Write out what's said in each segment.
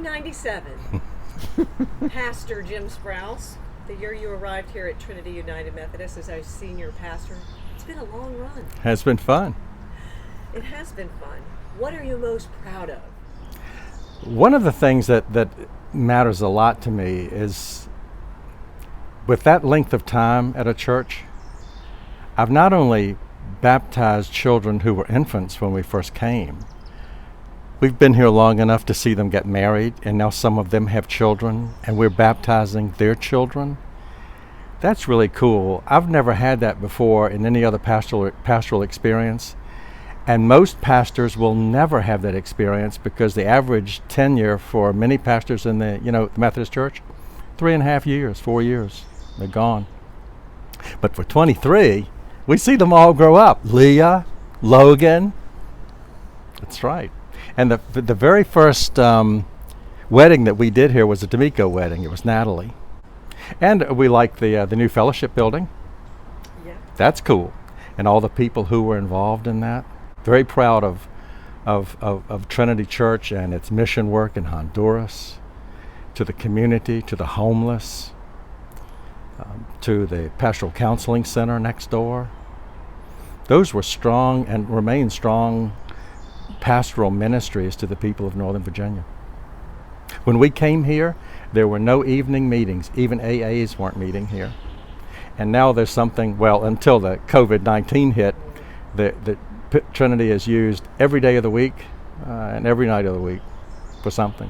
1997. Pastor Jim Sprouse, the year you arrived here at Trinity United Methodist as our senior pastor. It's been a long run. Has been fun. It has been fun. What are you most proud of? One of the things that matters a lot to me is with that length of time at a church, I've not only baptized children who were infants when we first came. We've been here long enough to see them get married, and now some of them have children, and we're baptizing their children. That's really cool. I've never had that before in any other pastoral experience, and most pastors will never have that experience because the average tenure for many pastors in the Methodist Church, 3.5 years, 4 years, they're gone. But for 23, we see them all grow up. Leah, Logan. That's right. And the very first wedding that we did here was a D'Amico wedding. It was Natalie. And we like the new fellowship building. Yeah. That's cool. And all the people who were involved in that. Very proud of Trinity Church and its mission work in Honduras, to the community, to the homeless, to the Pastoral Counseling Center next door. Those were strong and remain strong pastoral ministries to the people of Northern Virginia. When we came here, there were no evening meetings. Even AAs weren't meeting here. And now there's something, well, until the COVID-19 hit, the Trinity is used every day of the week and every night of the week for something.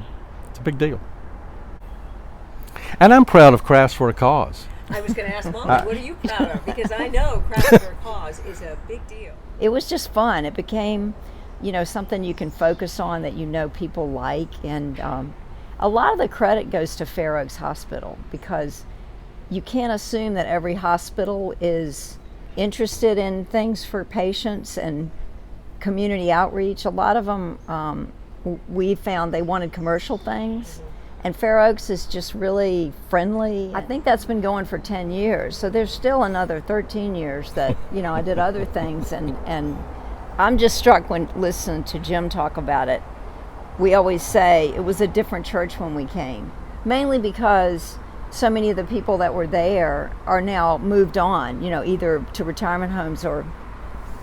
It's a big deal. And I'm proud of Crafts for a Cause. I was going to ask Molly, what are you proud of? Because I know Crafts for a Cause is a big deal. It was just fun. It became, something you can focus on that people like. And a lot of the credit goes to Fair Oaks Hospital because you can't assume that every hospital is interested in things for patients and community outreach. A lot of them, we found they wanted commercial things. And Fair Oaks is just really friendly. I think that's been going for 10 years. So there's still another 13 years that, I did other things. And I'm just struck when listening to Jim talk about it. We always say it was a different church when we came, mainly because so many of the people that were there are now moved on, either to retirement homes or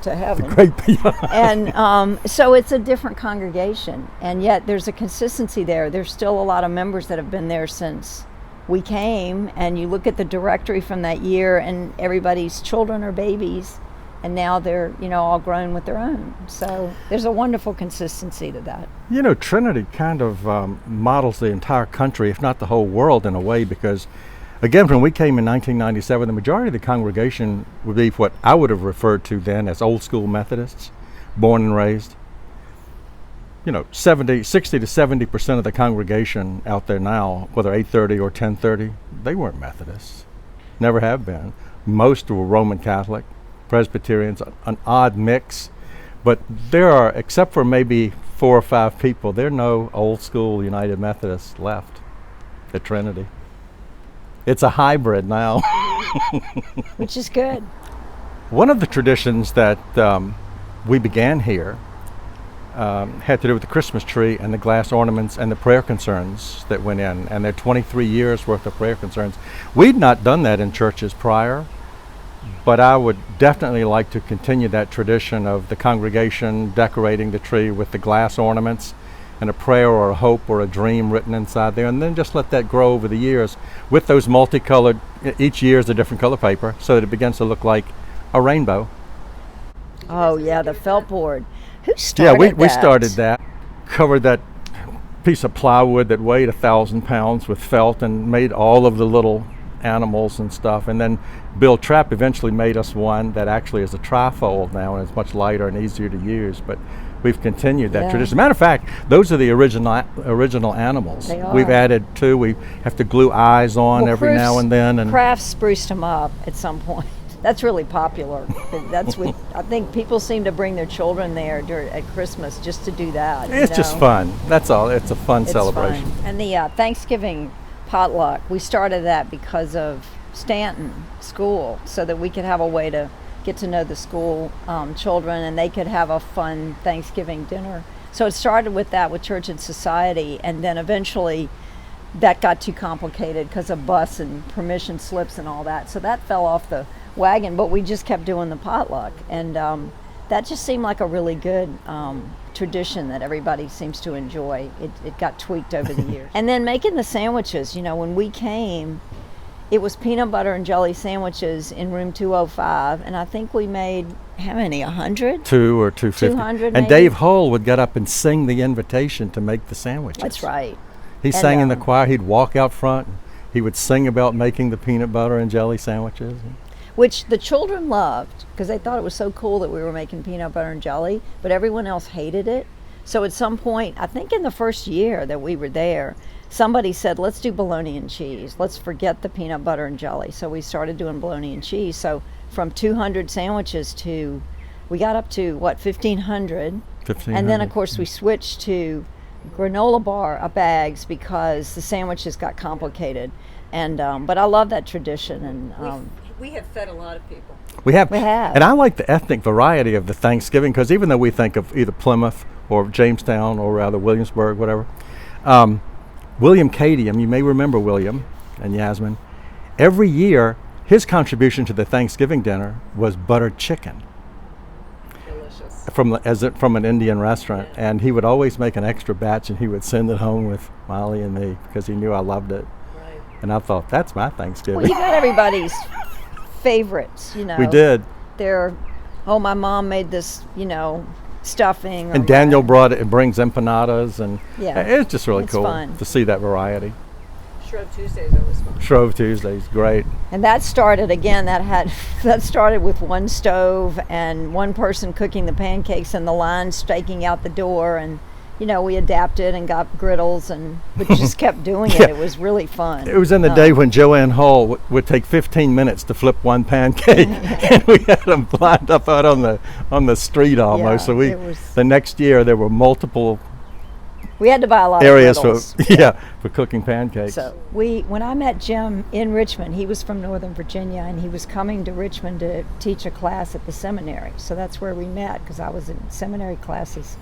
to heaven. Great people. And so it's a different congregation, and yet there's a consistency there. There's still a lot of members that have been there since we came, and you look at the directory from that year and everybody's children are babies, and now they're all grown with their own. So there's a wonderful consistency to that. Trinity kind of models the entire country, if not the whole world, in a way, because again, when we came in 1997, the majority of the congregation would be what I would have referred to then as old school Methodists, born and raised. 60 to 70% of the congregation out there now, whether 830 or 1030, they weren't Methodists, never have been. Most were Roman Catholic, Presbyterians, an odd mix. But there are, except for maybe 4 or 5 people, there are no old school United Methodists left at Trinity. It's a hybrid now. Which is good. One of the traditions that we began here had to do with the Christmas tree and the glass ornaments and the prayer concerns that went in, and there are 23 years worth of prayer concerns. We'd not done that in churches prior, but I would definitely like to continue that tradition of the congregation decorating the tree with the glass ornaments and a prayer or a hope or a dream written inside there, and then just let that grow over the years with those multicolored, each year is a different color paper, so that it begins to look like a rainbow. Oh yeah, the felt board. Who started that? Yeah, we started that. Covered that piece of plywood that weighed 1,000 pounds with felt and made all of the little animals and stuff, and then Bill Trapp eventually made us one that actually is a trifold now, and it's much lighter and easier to use, but we've continued that tradition. Matter of fact, those are the original animals. They are. We've added 2. We have to glue eyes on every now and then. And Crafts spruced them up at some point. That's really popular. That's what I think people seem to bring their children there at Christmas just to do that. It's just fun. That's all. It's a fun celebration. Fun. And the Thanksgiving potluck, we started that because of Stanton School, so that we could have a way to get to know the school children, and they could have a fun Thanksgiving dinner. So it started with that, with Church and Society, and then eventually that got too complicated because of bus and permission slips and all that. So that fell off the wagon, but we just kept doing the potluck. And that just seemed like a really good tradition that everybody seems to enjoy. It got tweaked over the years. And then making the sandwiches, when we came, it was peanut butter and jelly sandwiches in room 205, and I think we made, how many, 100? 200 or 250. 200 and maybe? Dave Hull would get up and sing the invitation to make the sandwiches. That's right. He sang in the choir. He'd walk out front. He would sing about making the peanut butter and jelly sandwiches. Which the children loved because they thought it was so cool that we were making peanut butter and jelly, but everyone else hated it. So at some point, I think in the first year that we were there, somebody said, let's do bologna and cheese. Let's forget the peanut butter and jelly. So we started doing bologna and cheese. So from 200 sandwiches we got up to, 1,500. And then, of course, we switched to granola bar bags because the sandwiches got complicated. And but I love that tradition. And we have fed a lot of people. We have. We have. And I like the ethnic variety of the Thanksgiving, because even though we think of either Plymouth or Jamestown or rather Williamsburg, whatever, William Cadium, you may remember William and Yasmin, every year his contribution to the Thanksgiving dinner was buttered chicken. Delicious. From an Indian restaurant, and he would always make an extra batch and he would send it home with Molly and me because he knew I loved it. Right. And I thought, that's my Thanksgiving. well, you got everybody's favorites, We did. My mom made this, stuffing. And Daniel brings empanadas, and Yeah. it's just really It's cool fun. to see that variety. Shrove Tuesdays always fun. Shrove Tuesdays, great. And that started again. That started with one stove and one person cooking the pancakes and the line staking out the door. And we adapted and got griddles but just kept doing it. Yeah. It was really fun. It was in the day when Joanne Hull would take 15 minutes to flip one pancake, and we had them lined up out on the street almost. Yeah, So the next year there were multiple we had to buy a lot areas of griddles. for cooking pancakes. So when I met Jim in Richmond, he was from Northern Virginia, and he was coming to Richmond to teach a class at the seminary. So that's where we met, because I was in seminary classes.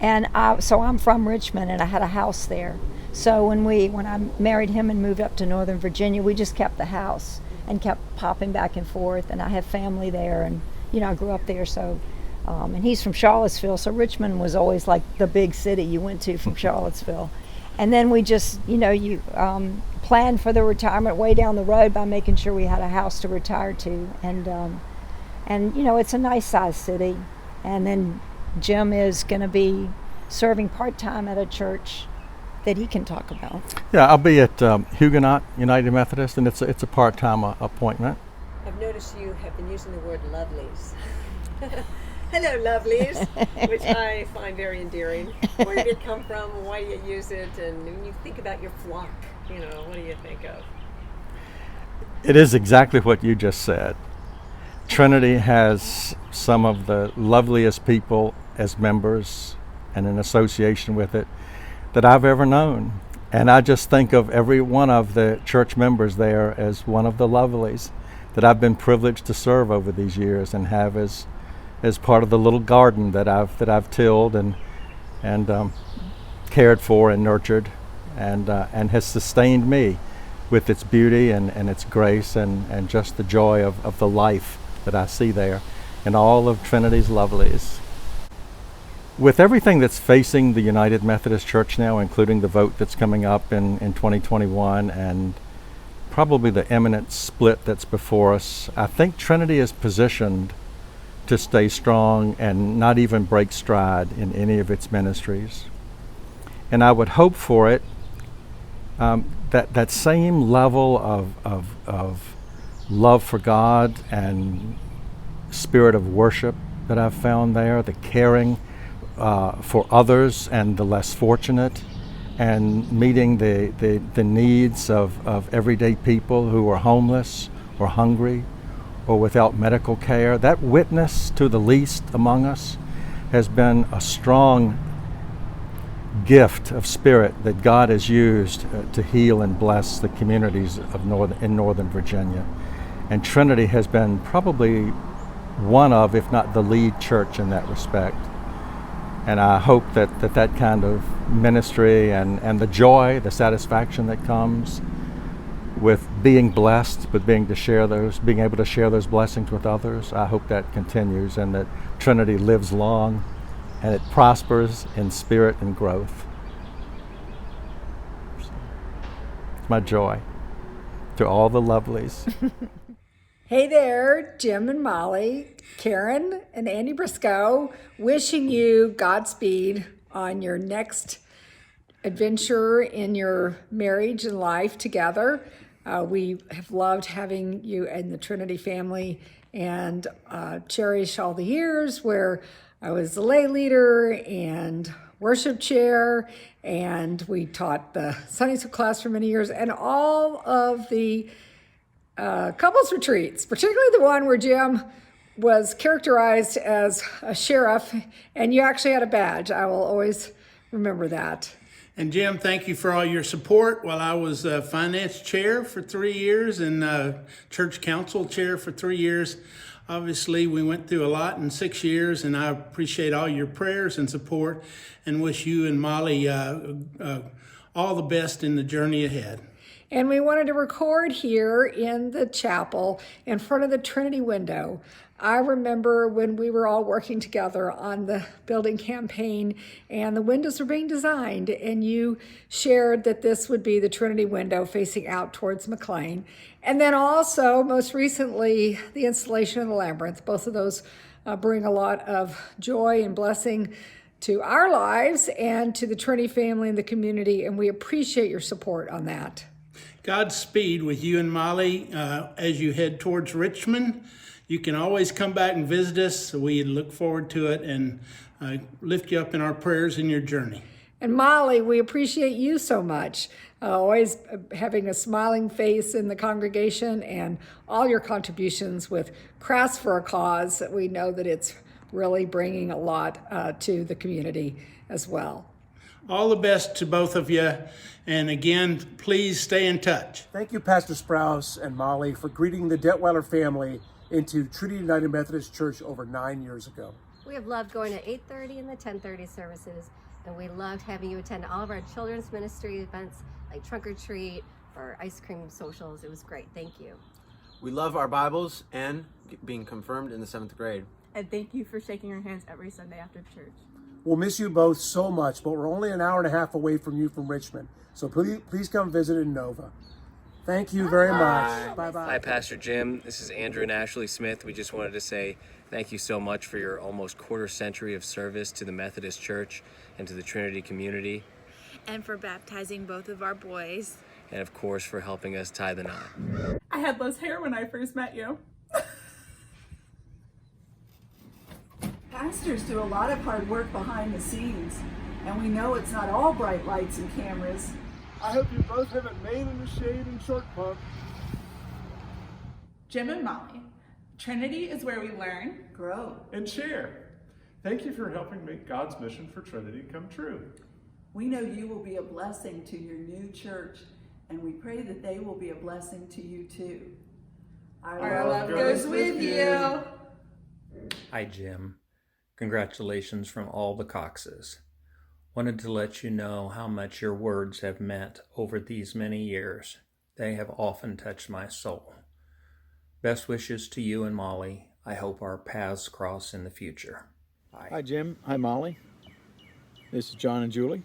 And so I'm from Richmond, and I had a house there. So when I married him and moved up to Northern Virginia, we just kept the house and kept popping back and forth. And I have family there, and I grew up there. So, and he's from Charlottesville, so Richmond was always like the big city you went to from Charlottesville. And then we just, planned for the retirement way down the road by making sure we had a house to retire to. And it's a nice sized city. And then Jim is going to be serving part-time at a church that he can talk about. Yeah, I'll be at Huguenot United Methodist, and it's a part-time appointment. I've noticed you have been using the word lovelies. Hello, lovelies, which I find very endearing. Where did it come from? Why do you use it? And when you think about your flock, what do you think of? It is exactly what you just said. Trinity has some of the loveliest people as members and in association with it that I've ever known. And I just think of every one of the church members there as one of the lovelies that I've been privileged to serve over these years and have as part of the little garden that I've tilled and cared for and nurtured and has sustained me with its beauty and its grace and just the joy of the life that I see there and all of Trinity's lovelies. With everything that's facing the United Methodist Church now, including the vote that's coming up in 2021 and probably the imminent split that's before us, I think Trinity is positioned to stay strong and not even break stride in any of its ministries. And I would hope for it that same level of love for God and spirit of worship that I've found there, the caring for others and the less fortunate, and meeting the needs of everyday people who are homeless or hungry or without medical care. That witness to the least among us has been a strong gift of spirit that God has used to heal and bless the communities of Northern Virginia. And Trinity has been probably one of, if not the lead church in that respect. And I hope that kind of ministry and the joy, the satisfaction that comes with being blessed, with being able to share those blessings with others, I hope that continues and that Trinity lives long and it prospers in spirit and growth. It's my joy. To all the lovelies. Hey there, Jim and Molly, Karen and Andy Briscoe, wishing you Godspeed on your next adventure in your marriage and life together. We have loved having you in the Trinity family and cherish all the years where I was the lay leader and worship chair, and we taught the Sunday school class for many years, and all of the couples retreats, particularly the one where Jim was characterized as a sheriff and you actually had a badge. I will always remember that. And Jim, thank you for all your support while I was finance chair for 3 years and church council chair for 3 years. Obviously, we went through a lot in 6 years, and I appreciate all your prayers and support and wish you and Molly all the best in the journey ahead. And we wanted to record here in the chapel in front of the Trinity window. I remember when we were all working together on the building campaign and the windows were being designed, and you shared that this would be the Trinity window facing out towards McLean. And then also, most recently, the installation of the labyrinth. Both of those bring a lot of joy and blessing to our lives and to the Trinity family and the community, and we appreciate your support on that. Godspeed with you and Molly as you head towards Richmond. You can always come back and visit us. We look forward to it and lift you up in our prayers in your journey. And Molly, we appreciate you so much, always having a smiling face in the congregation and all your contributions with Crafts for a Cause. We know that it's really bringing a lot to the community as well. All the best to both of you. And again, please stay in touch. Thank you, Pastor Sprouse and Molly, for greeting the Detweiler family into Trinity United Methodist Church over 9 years ago. We have loved going to 8:30 and the 10:30 services, and we loved having you attend all of our children's ministry events like Trunk or Treat or ice cream socials. It was great. Thank you. We love our Bibles and being confirmed in the 7th grade. And thank you for shaking your hands every Sunday after church. We'll miss you both so much, but we're only an hour and a half away from you from Richmond. So please come visit in Nova. Thank you very much. Bye-bye. Hi, Pastor Jim. This is Andrew and Ashley Smith. We just wanted to say thank you so much for your almost quarter century of service to the Methodist Church and to the Trinity community. And for baptizing both of our boys. And of course, for helping us tie the knot. I had less hair when I first met you. Pastors do a lot of hard work behind the scenes, and we know it's not all bright lights and cameras. I hope you both haven't made in the shade and short pump. Jim and Molly, Trinity is where we learn, grow, and share. Thank you for helping make God's mission for Trinity come true. We know you will be a blessing to your new church, and we pray that they will be a blessing to you too. Our love goes with you. Hi, Jim. Congratulations from all the Coxes. Wanted to let you know how much your words have meant over these many years. They have often touched my soul. Best wishes to you and Molly. I hope our paths cross in the future. Bye. Hi, Jim. Hi, Molly. This is John and Julie,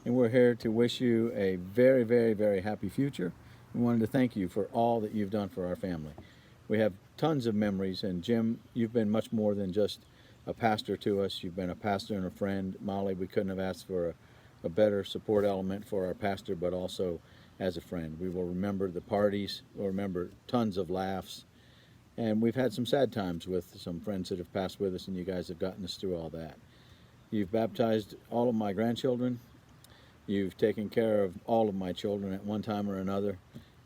and we're here to wish you a very, very, very happy future. We wanted to thank you for all that you've done for our family. We have tons of memories, and Jim, you've been much more than just a pastor to us. You've been a pastor and a friend. Molly, we couldn't have asked for a better support element for our pastor, but also as a friend. We will remember the parties. We'll remember tons of laughs. And we've had some sad times with some friends that have passed with us, and you guys have gotten us through all that. You've baptized all of my grandchildren. You've taken care of all of my children at one time or another.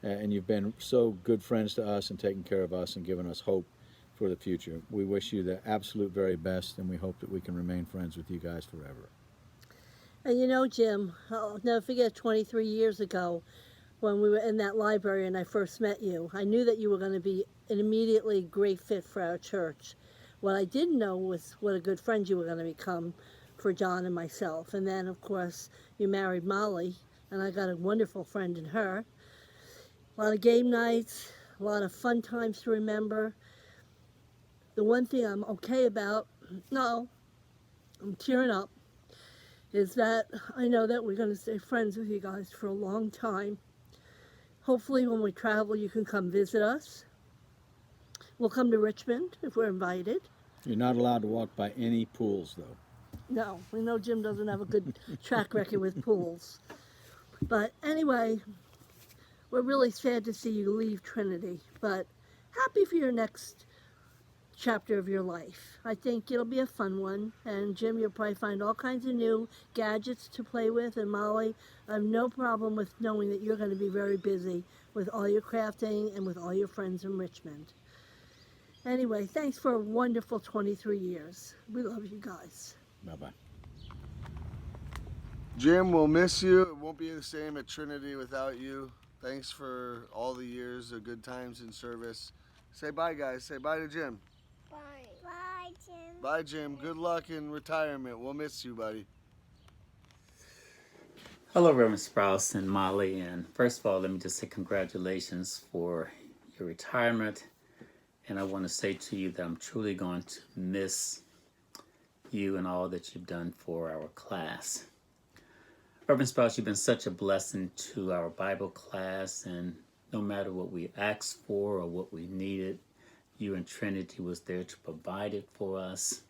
And you've been so good friends to us and taken care of us and given us hope for the future. We wish you the absolute very best, and we hope that we can remain friends with you guys forever. And you know, Jim, I'll never forget 23 years ago when we were in that library and I first met you. I knew that you were going to be an immediately great fit for our church. What I didn't know was what a good friend you were going to become for John and myself. And then, of course, you married Molly, and I got a wonderful friend in her. A lot of game nights, a lot of fun times to remember. The one thing I'm okay about, no, I'm tearing up, is that I know that we're going to stay friends with you guys for a long time. Hopefully when we travel you can come visit us. We'll come to Richmond if we're invited. You're not allowed to walk by any pools, though. No, we know Jim doesn't have a good track record with pools. But anyway, we're really sad to see you leave Trinity, but happy for your next chapter of your life. I think it'll be a fun one, and Jim, you'll probably find all kinds of new gadgets to play with, and Molly, I have no problem with knowing that you're going to be very busy with all your crafting and with all your friends in Richmond. Anyway, thanks for a wonderful 23 years. We love you guys. Bye-bye. Jim, we'll miss you. It won't be the same at Trinity without you. Thanks for all the years of good times in service. Say bye, guys. Say bye to Jim. Bye. Bye, Jim. Bye, Jim. Good luck in retirement. We'll miss you, buddy. Hello, Reverend Sprouse and Molly. And first of all, let me just say congratulations for your retirement. And I want to say to you that I'm truly going to miss you and all that you've done for our class. Reverend Sprouse, you've been such a blessing to our Bible class, and no matter what we asked for or what we needed, you and Trinity was there to provide it for us.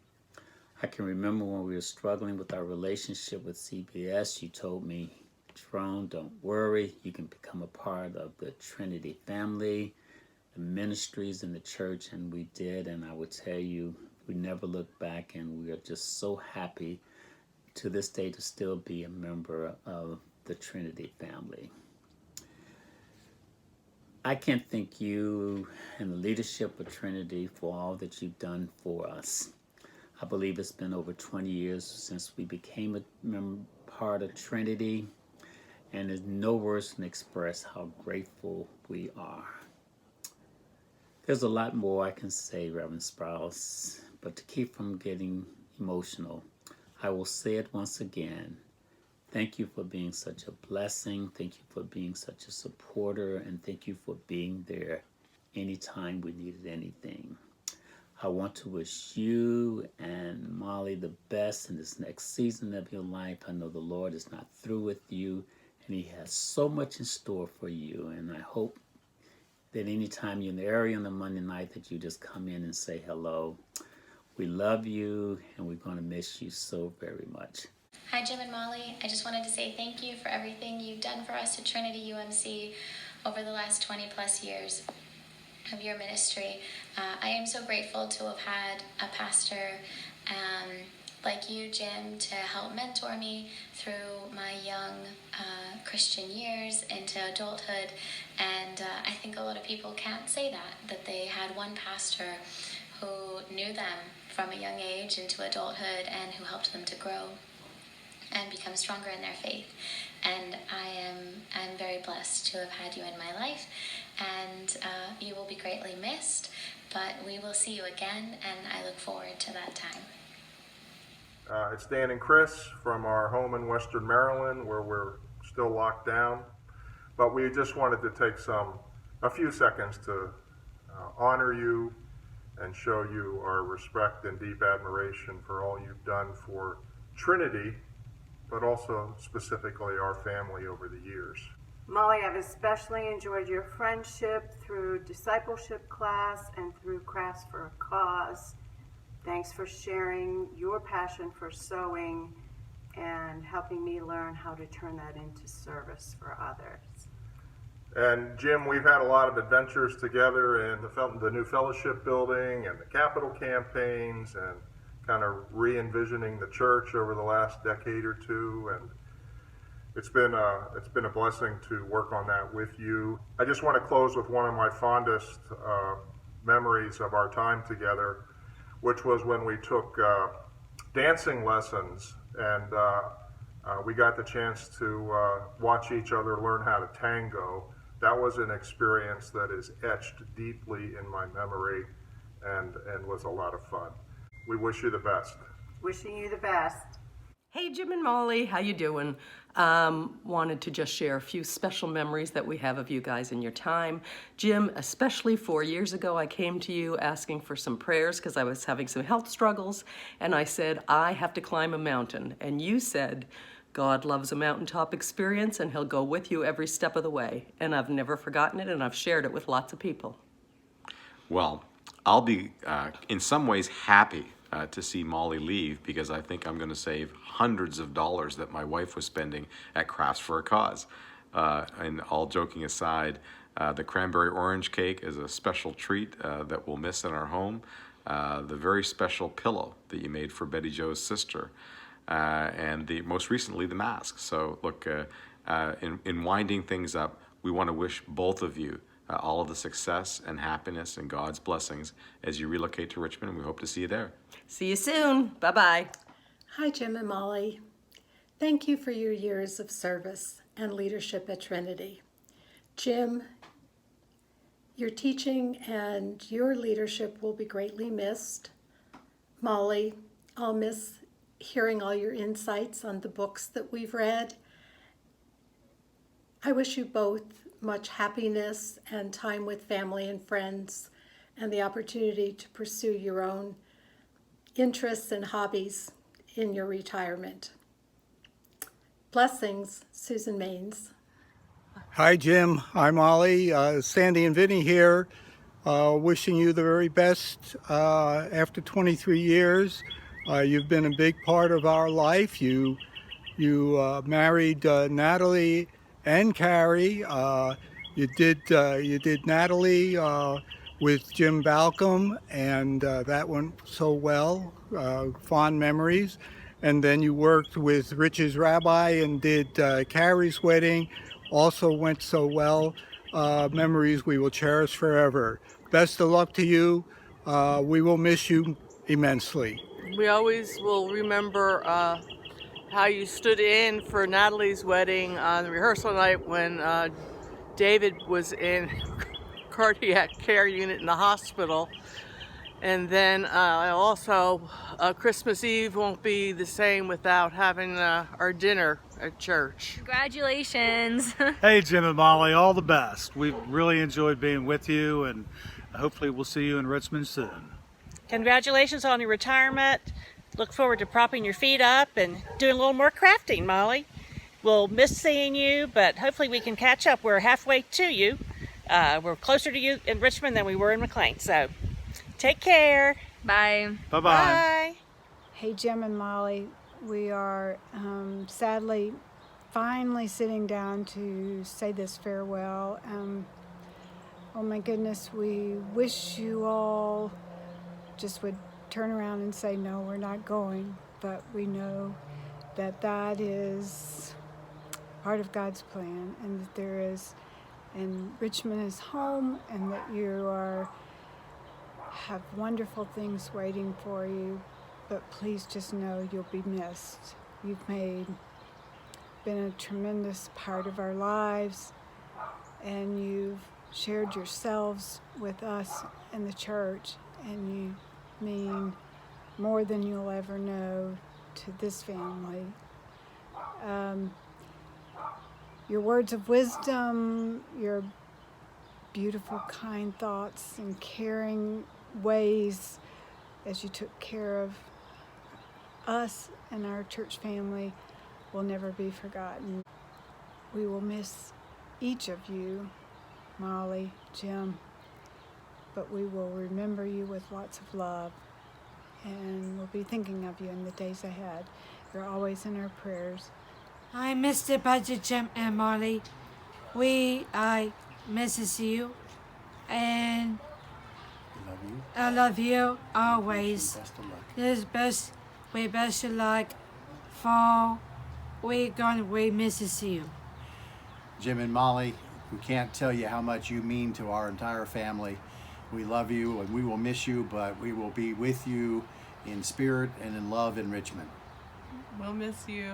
I can remember when we were struggling with our relationship with CBS, you told me, Jerome, don't worry, you can become a part of the Trinity family, the ministries in the church, and we did, and I would tell you, we never looked back, and we are just so happy to this day to still be a member of the Trinity family. I can't thank you and the leadership of Trinity for all that you've done for us. I believe it's been over 20 years since we became a part of Trinity, and there's no words can express how grateful we are. There's a lot more I can say, Reverend Sprouse, but to keep from getting emotional, I will say it once again. Thank you for being such a blessing. Thank you for being such a supporter, and thank you for being there anytime we needed anything. I want to wish you and Molly the best in this next season of your life. I know the Lord is not through with you, and He has so much in store for you, and I hope that anytime you're in the area on a Monday night that you just come in and say hello. We love you, and we're going to miss you so very much. Hi, Jim and Molly. I just wanted to say thank you for everything you've done for us at Trinity UMC over the last 20 plus years of your ministry. I am so grateful to have had a pastor like you, Jim, to help mentor me through my young Christian years into adulthood. And I think a lot of people can't say that they had one pastor who knew them from a young age into adulthood and who helped them to grow and become stronger in their faith. And I'm very blessed to have had you in my life, and you will be greatly missed, but we will see you again, and I look forward to that time. It's Dan and Chris from our home in Western Maryland, where we're still locked down, but we just wanted to take a few seconds to honor you and show you our respect and deep admiration for all you've done for Trinity, but also specifically our family over the years. Molly, I've especially enjoyed your friendship through discipleship class and through Crafts for a Cause. Thanks for sharing your passion for sewing and helping me learn how to turn that into service for others. And Jim, we've had a lot of adventures together in the new fellowship building and the capital campaigns and kind of re-envisioning the church over the last decade or two. And it's been a blessing to work on that with you. I just want to close with one of my fondest memories of our time together, which was when we took dancing lessons, and we got the chance to watch each other learn how to tango. That was an experience that is etched deeply in my memory and was a lot of fun. We wish you the best. Wishing you the best. Hey, Jim and Molly, how you doing? Wanted to just share a few special memories that we have of you guys in your time. Jim, especially 4 years ago, I came to you asking for some prayers because I was having some health struggles, and I said, I have to climb a mountain. And you said, God loves a mountaintop experience, and he'll go with you every step of the way. And I've never forgotten it, and I've shared it with lots of people. Well, I'll be in some ways happy to see Molly leave, because I think I'm going to save hundreds of dollars that my wife was spending at Crafts for a Cause. And all joking aside, the cranberry orange cake is a special treat that we'll miss in our home. The very special pillow that you made for Betty Jo's sister, and most recently the mask. So look, in winding things up, we want to wish both of you all of the success and happiness and God's blessings as you relocate to Richmond, and we hope to see you there. See you soon. Bye-bye. Hi, Jim and Molly. Thank you for your years of service and leadership at Trinity. Jim, your teaching and your leadership will be greatly missed. Molly, I'll miss hearing all your insights on the books that we've read. I wish you both much happiness and time with family and friends, and the opportunity to pursue your own interests and hobbies in your retirement. Blessings, Susan Maines. Hi, Jim. Hi, Molly. Sandy and Vinny here, wishing you the very best after 23 years. You've been a big part of our life. You married Natalie and Carrie. You did Natalie with Jim Balcom, and that went so well. Fond memories. And then you worked with Rich's Rabbi and did Carrie's wedding. Also went so well. Memories we will cherish forever. Best of luck to you. We will miss you immensely. We always will remember how you stood in for Natalie's wedding on the rehearsal night when David was in cardiac care unit in the hospital. And then also Christmas Eve won't be the same without having our dinner at church. Congratulations. Hey, Jim and Molly, all the best. We've really enjoyed being with you, and hopefully we'll see you in Richmond soon. Congratulations on your retirement. Look forward to propping your feet up and doing a little more crafting, Molly. We'll miss seeing you, but hopefully we can catch up. We're halfway to you. We're closer to you in Richmond than we were in McLean. So take care. Bye. Bye-bye. Bye. Hey, Jim and Molly. We are sadly finally sitting down to say this farewell. Oh my goodness, we wish you all just would turn around and say, no, we're not going. But we know that that is part of God's plan, and that there is, and Richmond is home, and that you have wonderful things waiting for you. But please just know you'll be missed. You've been a tremendous part of our lives, and you've shared yourselves with us in the church, and you mean more than you'll ever know to this family. Your words of wisdom, your beautiful, kind thoughts and caring ways as you took care of us and our church family will never be forgotten. We will miss each of you, Molly, Jim, but we will remember you with lots of love, and we'll be thinking of you in the days ahead. You're always in our prayers. I missed it, Budget Jim and Molly. I misses you, and I love you always. We best of luck for we misses you. Jim and Molly, we can't tell you how much you mean to our entire family. We love you and we will miss you, but we will be with you in spirit and in love in Richmond. We'll miss you.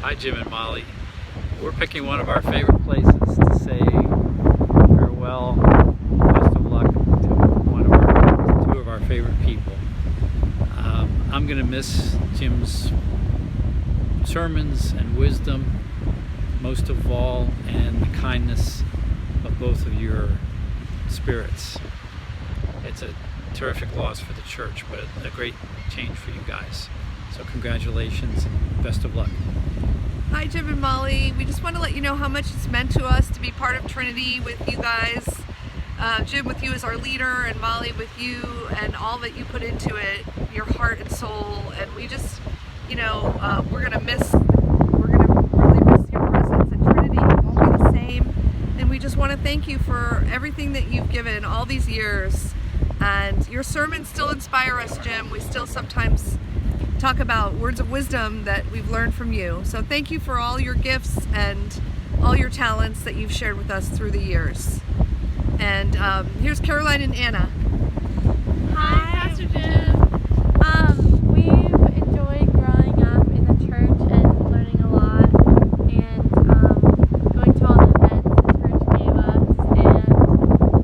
Hi, Jim and Molly. We're picking one of our favorite places to say farewell, best of luck to two of our favorite people. I'm going to miss miss Jim's sermons and wisdom, most of all, and the kindness of both of your spirits. It's a terrific loss for the church, but a great change for you guys. So congratulations and best of luck. Hi Jim and Molly. We just want to let you know how much it's meant to us to be part of Trinity with you guys. Jim with you as our leader, and Molly with you and all that you put into it, your heart and soul. And we just, we're gonna really miss your presence at Trinity. It won't be the same. And we just want to thank you for everything that you've given all these years. And your sermons still inspire us, Jim. We still sometimes talk about words of wisdom that we've learned from you. So thank you for all your gifts and all your talents that you've shared with us through the years. And here's Caroline and Anna. Hi, Pastor Jim. We've enjoyed growing up in the church and learning a lot, and going to all the events the church gave us,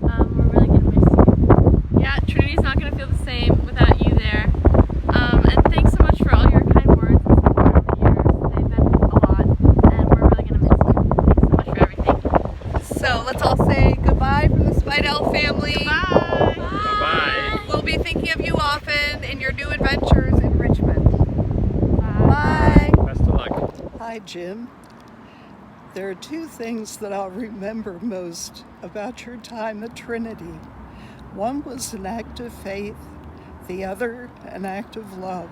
and we're really going to miss you. Yeah, Trinity's not going to feel the same without you there. And thanks so much for all your kind words and support over the years. They've meant a lot, and we're really going to miss you. Thanks so much for everything. So let's all say goodbye from the Spidell family. Bye. Bye-bye. We'll be thinking of you often in your new adventures in Richmond. Bye. Best of luck. Hi, Jim. There are two things that I'll remember most about your time at Trinity. One was an act of faith, the other an act of love.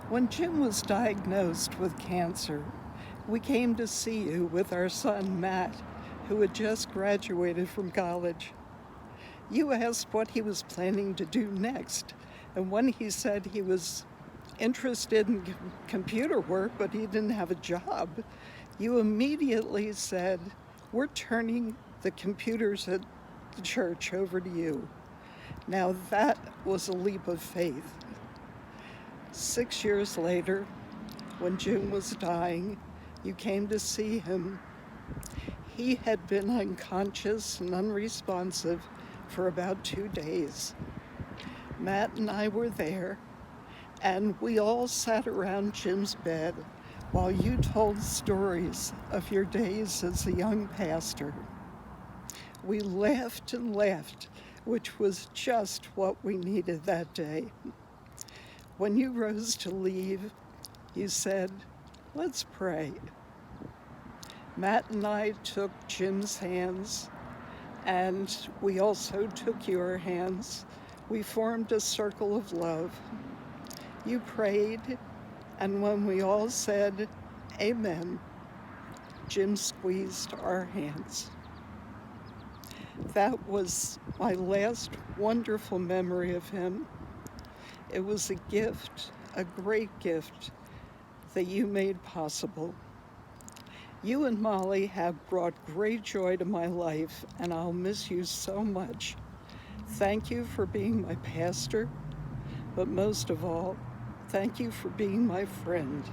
When Jim was diagnosed with cancer, we came to see you with our son, Matt, who had just graduated from college. You asked what he was planning to do next, and when he said he was interested in computer work but he didn't have a job, you immediately said, "We're turning the computers at the church over to you." Now that was a leap of faith. 6 years later, when Jim was dying, you came to see him. He had been unconscious and unresponsive for about 2 days. Matt and I were there, and we all sat around Jim's bed while you told stories of your days as a young pastor. We laughed and laughed, which was just what we needed that day. When you rose to leave, you said, "Let's pray." Matt and I took Jim's hands, and we also took your hands. We formed a circle of love. You prayed, and when we all said, "Amen," Jim squeezed our hands. That was my last wonderful memory of him. It was a gift, a great gift, that you made possible. You and Molly have brought great joy to my life, and I'll miss you so much. Thank you for being my pastor, but most of all, thank you for being my friend.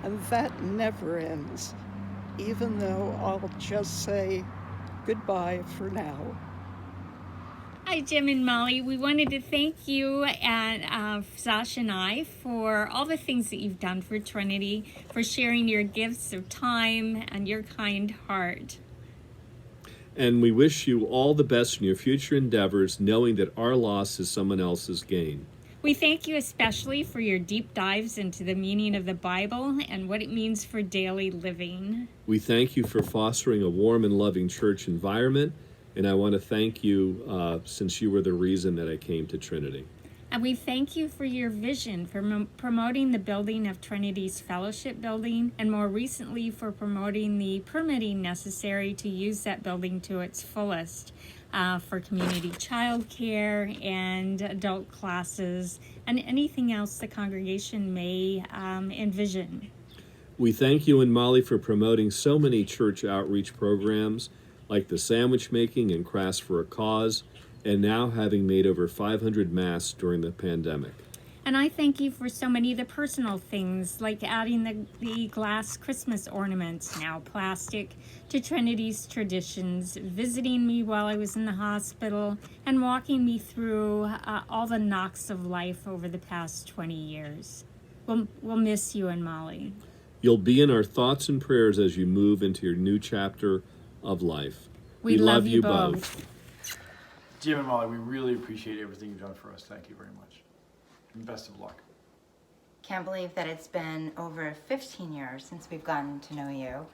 And that never ends, even though I'll just say goodbye for now. Hi, Jim and Molly. We wanted to thank you and Sasha and I for all the things that you've done for Trinity, for sharing your gifts of time and your kind heart. And we wish you all the best in your future endeavors, knowing that our loss is someone else's gain. We thank you especially for your deep dives into the meaning of the Bible and what it means for daily living. We thank you for fostering a warm and loving church environment, and I want to thank you since you were the reason that I came to Trinity. And we thank you for your vision for promoting the building of Trinity's Fellowship Building, and more recently for promoting the permitting necessary to use that building to its fullest for community childcare and adult classes and anything else the congregation may envision. We thank you and Molly for promoting so many church outreach programs like the sandwich making and Crafts for a Cause, and now having made over 500 masks during the pandemic. And I thank you for so many of the personal things, like adding the glass Christmas ornaments, now plastic, to Trinity's traditions, visiting me while I was in the hospital, and walking me through all the knocks of life over the past 20 years. We'll miss you and Molly. You'll be in our thoughts and prayers as you move into your new chapter of life. We love you both. Jim and Molly, we really appreciate everything you've done for us. Thank you very much. And best of luck. Can't believe that it's been over 15 years since we've gotten to know you.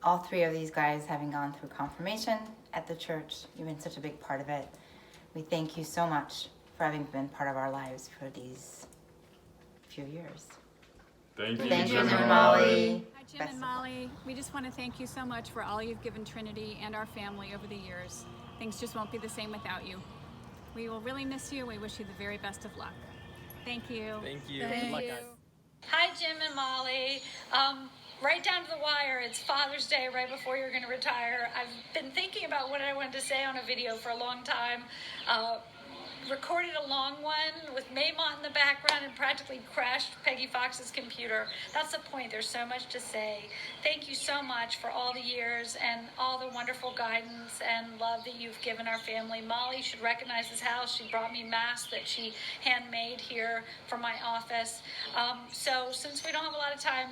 All three of these guys having gone through confirmation at the church. You've been such a big part of it. We thank you so much for having been part of our lives for these few years. Thank you, Jim and Molly. Hi, Jim and Molly. We just want to thank you so much for all you've given Trinity and our family over the years. Things just won't be the same without you. We will really miss you. We wish you the very best of luck. Thank you. Thank you. Thank you. Hi, Jim and Molly. Right down to the wire, it's Father's Day right before you're going to retire. I've been thinking about what I wanted to say on a video for a long time. Recorded a long one with Maymont in the background and practically crashed Peggy Fox's computer. That's the point. There's so much to say. Thank you so much for all the years and all the wonderful guidance and love that you've given our family. Molly should recognize this house. She brought me masks that she handmade here from my office. So since we don't have a lot of time,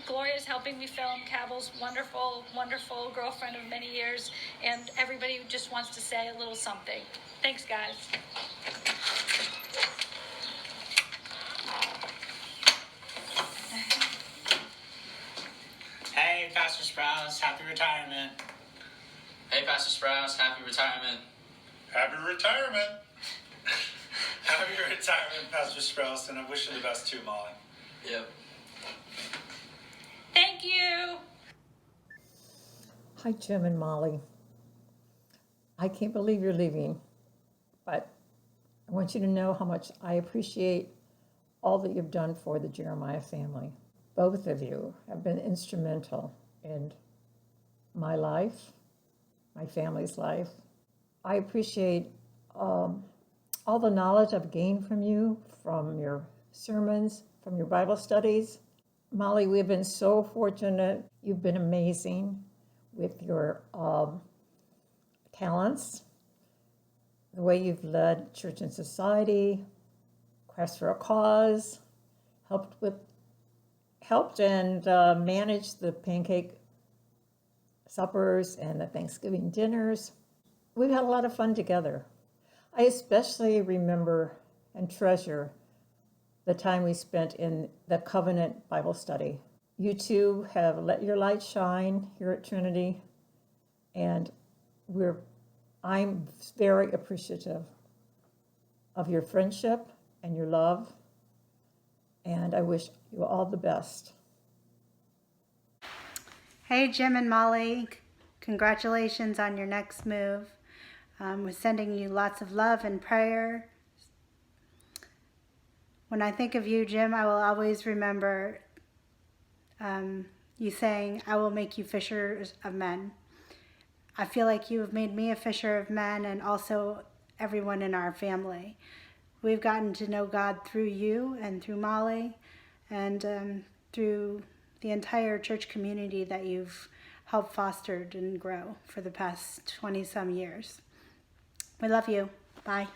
Gloria's helping me film. Cabell's wonderful, wonderful girlfriend of many years, and everybody just wants to say a little something. Thanks, guys. Hey, Pastor Sprouse, happy retirement. Hey, Pastor Sprouse, happy retirement. Happy retirement. Happy retirement, Pastor Sprouse, and I wish you the best too, Molly. Yep. Thank you. Hi, Jim and Molly. I can't believe you're leaving, but I want you to know how much I appreciate all that you've done for the Jeremiah family. Both of you have been instrumental in my life, my family's life. I appreciate all the knowledge I've gained from you, from your sermons, from your Bible studies. Molly, we've been so fortunate. You've been amazing with your talents, the way you've led Church and Society, Crafts for a Cause, helped and managed the pancake suppers and the Thanksgiving dinners. We've had a lot of fun together. I especially remember and treasure the time we spent in the Covenant Bible study. You two have let your light shine here at Trinity, and I'm very appreciative of your friendship and your love, and I wish you all the best. Hey, Jim and Molly, congratulations on your next move. We're sending you lots of love and prayer. When I think of you, Jim, I will always remember you saying, "I will make you fishers of men." I feel like you have made me a fisher of men, and also everyone in our family. We've gotten to know God through you and through Molly, and through the entire church community that you've helped foster and grow for the past 20-some years. We love you. Bye.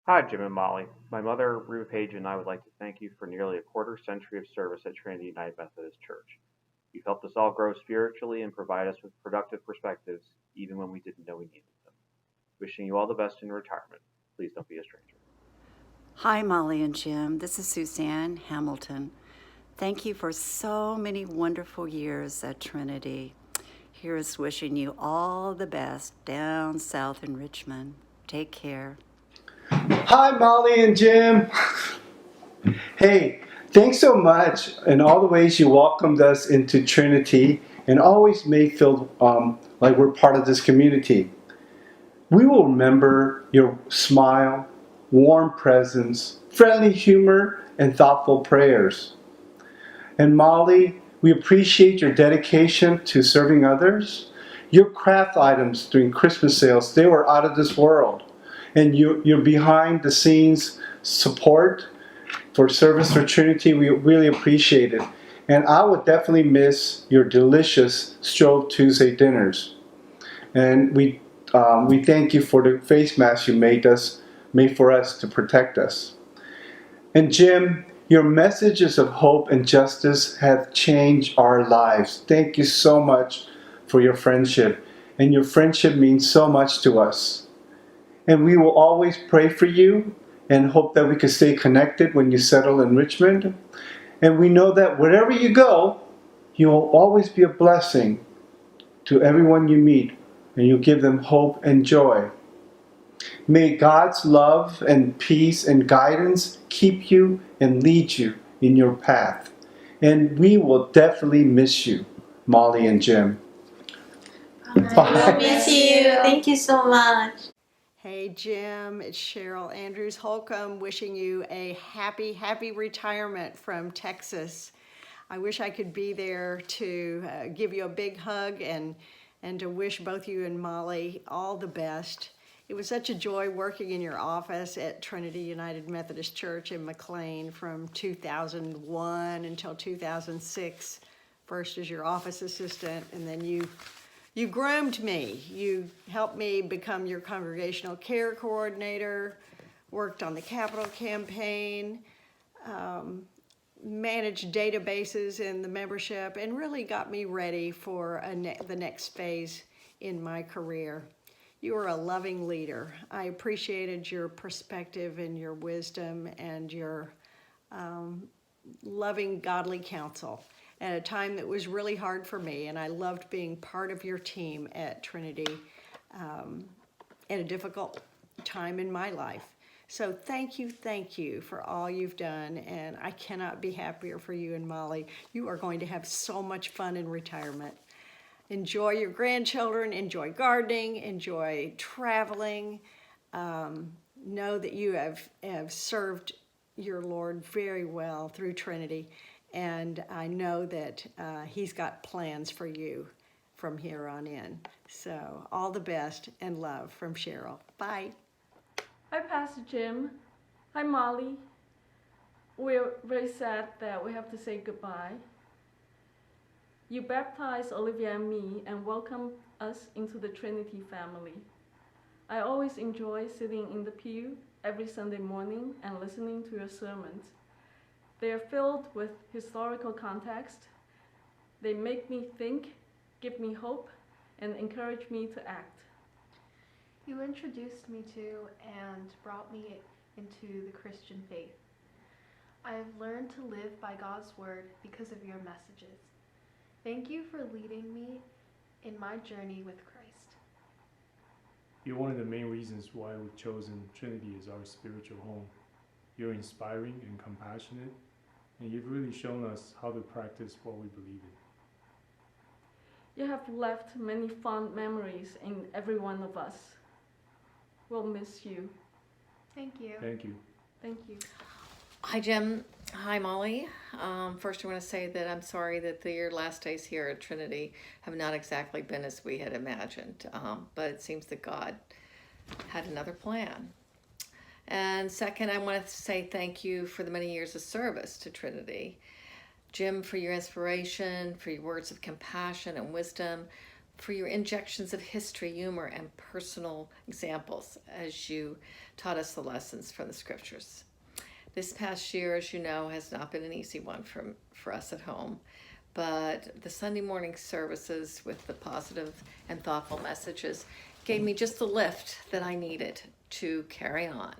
Hi, Jim and Molly. My mother, Ruth Page, and I would like to thank you for nearly a quarter century of service at Trinity United Methodist Church. You've helped us all grow spiritually and provide us with productive perspectives, even when we didn't know we needed them. Wishing you all the best in retirement. Please don't be a stranger. Hi, Molly and Jim. This is Suzanne Hamilton. Thank you for so many wonderful years at Trinity. Here's wishing you all the best down south in Richmond. Take care. Hi, Molly and Jim. Hey, thanks so much in all the ways you welcomed us into Trinity and always made feel like we're part of this community. We will remember your smile, warm presence, friendly humor, and thoughtful prayers. And Molly, we appreciate your dedication to serving others. Your craft items during Christmas sales, they were out of this world. And your behind the scenes support, for service for Trinity. We really appreciate it. And I would definitely miss your delicious Strobe Tuesday dinners. And we thank you for the face masks you made for us to protect us. And Jim, your messages of hope and justice have changed our lives. Thank you so much for your friendship. And your friendship means so much to us. And we will always pray for you and hope that we can stay connected when you settle in Richmond. And we know that wherever you go, you will always be a blessing to everyone you meet, and you give them hope and joy. May God's love and peace and guidance keep you and lead you in your path. And we will definitely miss you, Molly and Jim. Bye. Miss you. Thank you so much. Hey Jim, it's Cheryl Andrews Holcomb wishing you a happy retirement from Texas. I wish I could be there to give you a big hug and to wish both you and Molly all the best. It was such a joy working in your office at Trinity United Methodist Church in McLean from 2001 until 2006. First as your office assistant, and then you groomed me. You helped me become your congregational care coordinator, worked on the capital campaign, managed databases in the membership, and really got me ready for the next phase in my career. You were a loving leader. I appreciated your perspective and your wisdom and your loving, godly counsel at a time that was really hard for me, and I loved being part of your team at Trinity at a difficult time in my life. So thank you for all you've done, and I cannot be happier for you and Molly. You are going to have so much fun in retirement. Enjoy your grandchildren, enjoy gardening, enjoy traveling. Know that you have served your Lord very well through Trinity, and I know that He's got plans for you from here on in. So all the best and love from Cheryl. Bye. Hi, Pastor Jim. Hi, Molly. We're very sad that we have to say goodbye. You baptized Olivia and me and welcomed us into the Trinity family. I always enjoy sitting in the pew every Sunday morning and listening to your sermons. They are filled with historical context. They make me think, give me hope, and encourage me to act. You introduced me to and brought me into the Christian faith. I have learned to live by God's word because of your messages. Thank you for leading me in my journey with Christ. You're one of the main reasons why we've chosen Trinity as our spiritual home. You're inspiring and compassionate, and you've really shown us how to practice what we believe in. You have left many fond memories in every one of us. We'll miss you. Thank you. Thank you. Thank you. Hi, Jim. Hi, Molly. First, I want to say that I'm sorry that your last days here at Trinity have not exactly been as we had imagined, but it seems that God had another plan. And second, I want to say thank you for the many years of service to Trinity. Jim, for your inspiration, for your words of compassion and wisdom, for your injections of history, humor, and personal examples as you taught us the lessons from the scriptures. This past year, as you know, has not been an easy one for us at home, but the Sunday morning services with the positive and thoughtful messages gave me just the lift that I needed to carry on.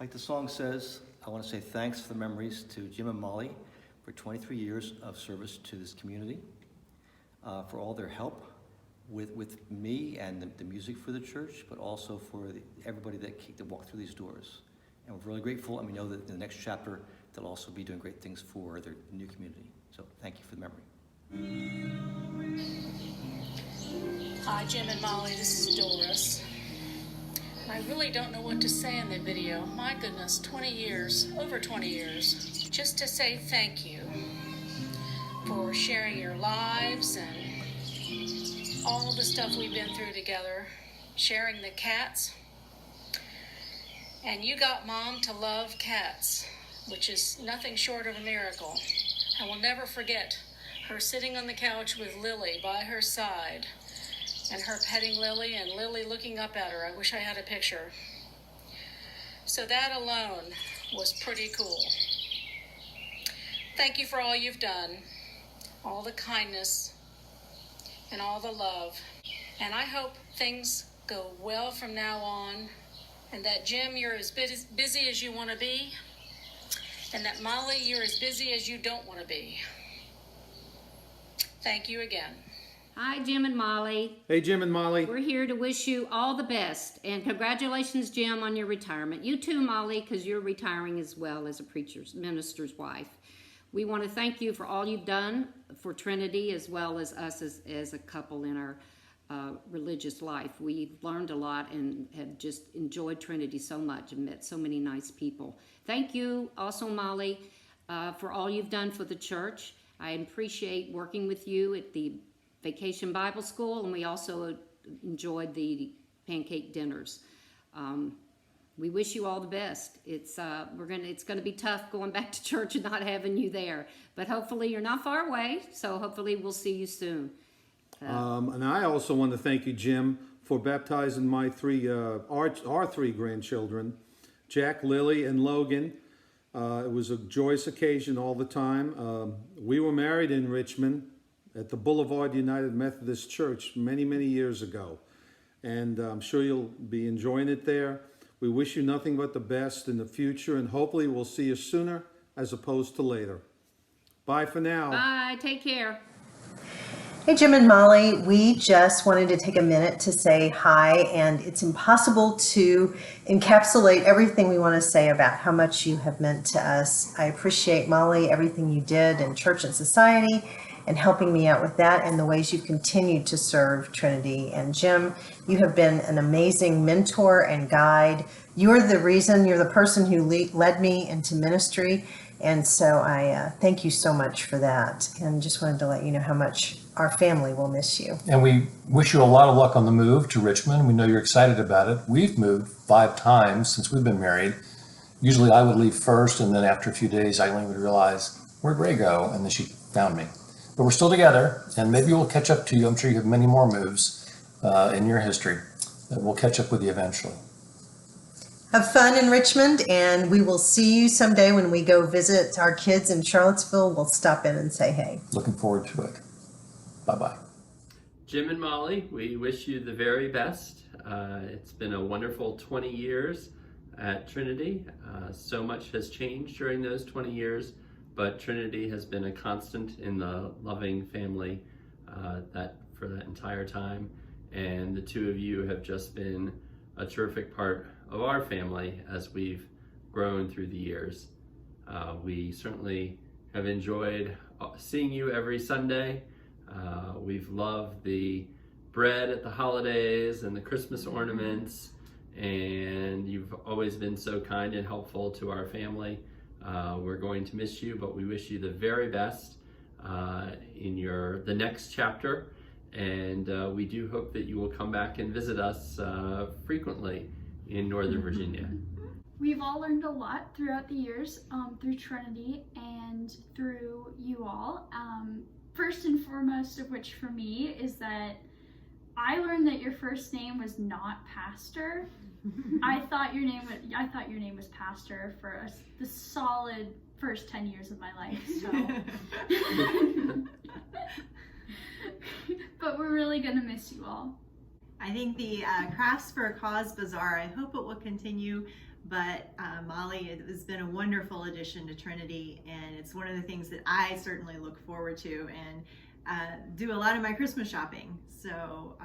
Like the song says, I want to say thanks for the memories to Jim and Molly for 23 years of service to this community, for all their help with me and the music for the church, but also for everybody that walked through these doors. And we're really grateful, and we know that in the next chapter, they'll also be doing great things for their new community. So thank you for the memory. Hi, Jim and Molly. This is Doris. I really don't know what to say in the video. My goodness, 20 years, over 20 years. Just to say thank you for sharing your lives and all the stuff we've been through together, sharing the cats. And you got Mom to love cats, which is nothing short of a miracle. I will never forget her sitting on the couch with Lily by her side and her petting Lily and Lily looking up at her. I wish I had a picture. So that alone was pretty cool. Thank you for all you've done, all the kindness and all the love. And I hope things go well from now on, and that Jim, you're as busy as you want to be, and that Molly, you're as busy as you don't want to be. Thank you again. Hi, Jim and Molly. Hey, Jim and Molly. We're here to wish you all the best. And congratulations, Jim, on your retirement. You too, Molly, because you're retiring as well as a minister's wife. We want to thank you for all you've done for Trinity, as well as us as a couple in our religious life. We've learned a lot and have just enjoyed Trinity so much and met so many nice people. Thank you also, Molly, for all you've done for the church. I appreciate working with you at the Vacation Bible School, and we also enjoyed the pancake dinners. We wish you all the best. It's gonna be tough going back to church and not having you there, but hopefully you're not far away. So hopefully we'll see you soon. And I also want to thank you, Jim, for baptizing my our three grandchildren, Jack, Lily, and Logan. It was a joyous occasion all the time. We were married in Richmond at the Boulevard United Methodist Church many, many years ago. And I'm sure you'll be enjoying it there. We wish you nothing but the best in the future, and hopefully we'll see you sooner as opposed to later. Bye for now. Bye, take care. Hey, Jim and Molly, we just wanted to take a minute to say hi, and it's impossible to encapsulate everything we want to say about how much you have meant to us. I appreciate, Molly, everything you did in church and society and helping me out with that, and the ways you've continued to serve Trinity. And Jim, you have been an amazing mentor and guide. You're the person who led me into ministry. And so I thank you so much for that. And just wanted to let you know how much our family will miss you. And we wish you a lot of luck on the move to Richmond. We know you're excited about it. We've moved 5 times since we've been married. Usually I would leave first, and then after a few days, Eileen would realize, where'd Ray go? And then she found me. But we're still together, and maybe we'll catch up to you. I'm sure you have many more moves in your history. We'll catch up with you eventually. Have fun in Richmond, and we will see you someday when we go visit our kids in Charlottesville. We'll stop in and say hey. Looking forward to it. Bye-bye. Jim and Molly, we wish you the very best. It's been a wonderful 20 years at Trinity. So much has changed during those 20 years, but Trinity has been a constant in the loving family for that entire time. And the two of you have just been a terrific part of our family as we've grown through the years. We certainly have enjoyed seeing you every Sunday. We've loved the bread at the holidays and the Christmas ornaments, and you've always been so kind and helpful to our family. We're going to miss you, but we wish you the very best in the next chapter, and we do hope that you will come back and visit us frequently in Northern Virginia. We've all learned a lot throughout the years through Trinity and through you all. First and foremost of which for me is that I learned that your first name was not Pastor. I thought your name was Pastor for the solid first 10 years of my life. So. But we're really gonna miss you all. I think the Crafts for a Cause Bazaar, I hope it will continue, but Molly, it has been a wonderful addition to Trinity, and it's one of the things that I certainly look forward to and do a lot of my Christmas shopping. So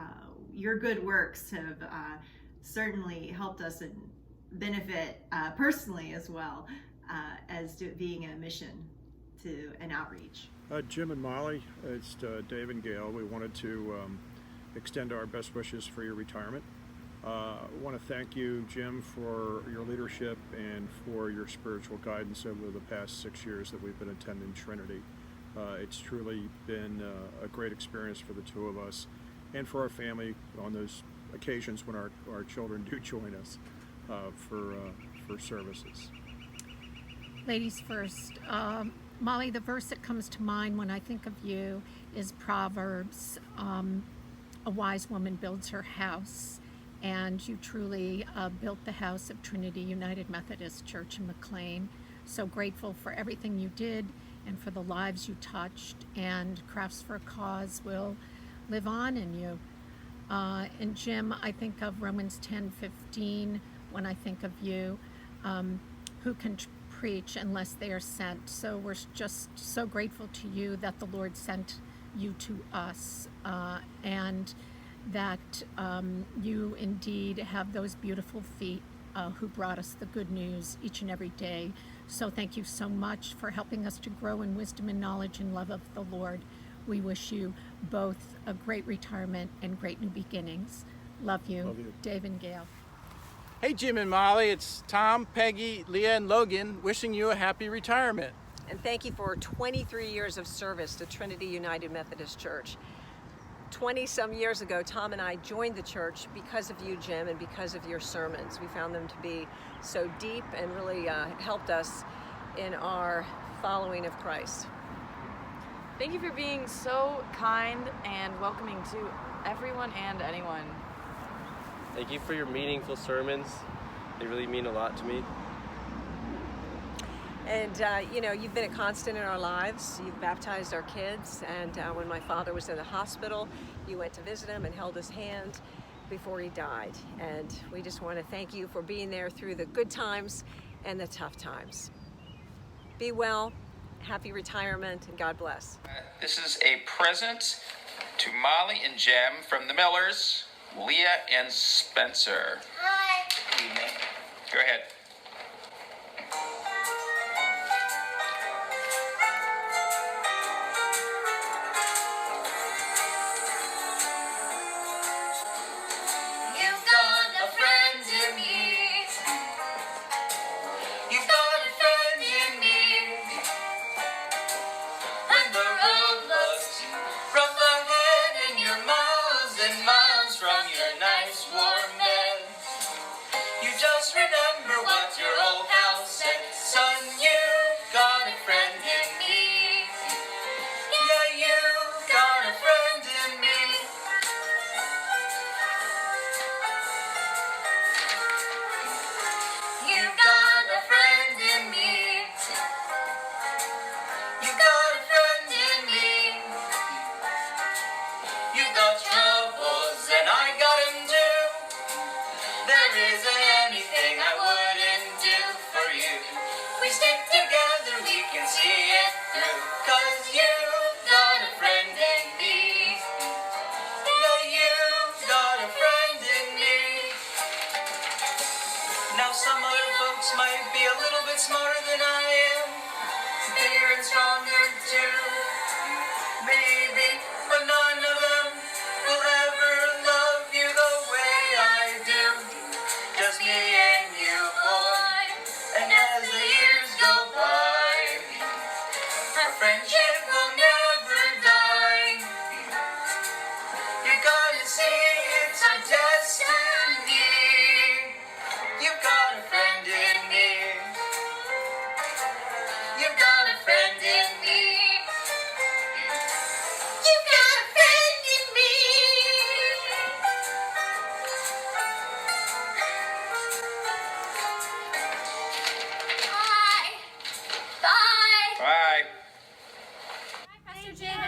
your good works have certainly helped us and benefit personally as well as being a mission to an outreach. Jim and Molly, it's Dave and Gail. We wanted to extend our best wishes for your retirement. I want to thank you, Jim, for your leadership and for your spiritual guidance over the past 6 years that we've been attending Trinity. It's truly been a great experience for the two of us and for our family on those occasions when our children do join us for services. Ladies first. Molly, the verse that comes to mind when I think of you is Proverbs. A wise woman builds her house, and you truly built the house of Trinity United Methodist Church in McLean. So grateful for everything you did and for the lives you touched, and Crafts for a Cause will live on in you. And Jim, I think of Romans 10:15 when I think of you. Who can preach unless they are sent? So we're just so grateful to you that the Lord sent you to us, and that you indeed have those beautiful feet who brought us the good news each and every day. So thank you so much for helping us to grow in wisdom and knowledge and love of the Lord. We wish you both a great retirement and great new beginnings. Love you. Love you. Dave and Gail. Hey Jim and Molly, it's Tom, Peggy, Leah, and Logan wishing you a happy retirement. And thank you for 23 years of service to Trinity United Methodist Church. 20-some years ago, Tom and I joined the church because of you, Jim, and because of your sermons. We found them to be so deep and really helped us in our following of Christ. Thank you for being so kind and welcoming to everyone and anyone. Thank you for your meaningful sermons. They really mean a lot to me. And you've been a constant in our lives. You've baptized our kids, and when my father was in the hospital, you went to visit him and held his hand before he died. And we just want to thank you for being there through the good times and the tough times. Be well, happy retirement, and God bless. This is a present to Molly and Jim from the Millers, Leah and Spencer. Hi. Go ahead. You've got a friend in me. You've got a friend in me. When the road looks rough ahead and you're miles and miles from your nice warm bed, you just remember what your old house said. Son, you've got a friend in me. Yeah, you've got a friend in me. You've got a friend in me. You've got a friend in me. You've got troubles and I got 'em too. There isn't anything I wouldn't do for you. We stick together, we can see it through. 'Cause you've got a friend in me. Yeah, you've got a friend in me. Now some other folks might be a little bit smarter than I am, bigger and stronger too, maybe, but none of them will ever love you the way I do. Just me and you, boy, and as the years go by, our friendship will never die. You gotta see it's our destiny. You've got a friend in me. You've got a friend in me. You've got a friend in me. Bye. Bye. Bye. Pastor Jim.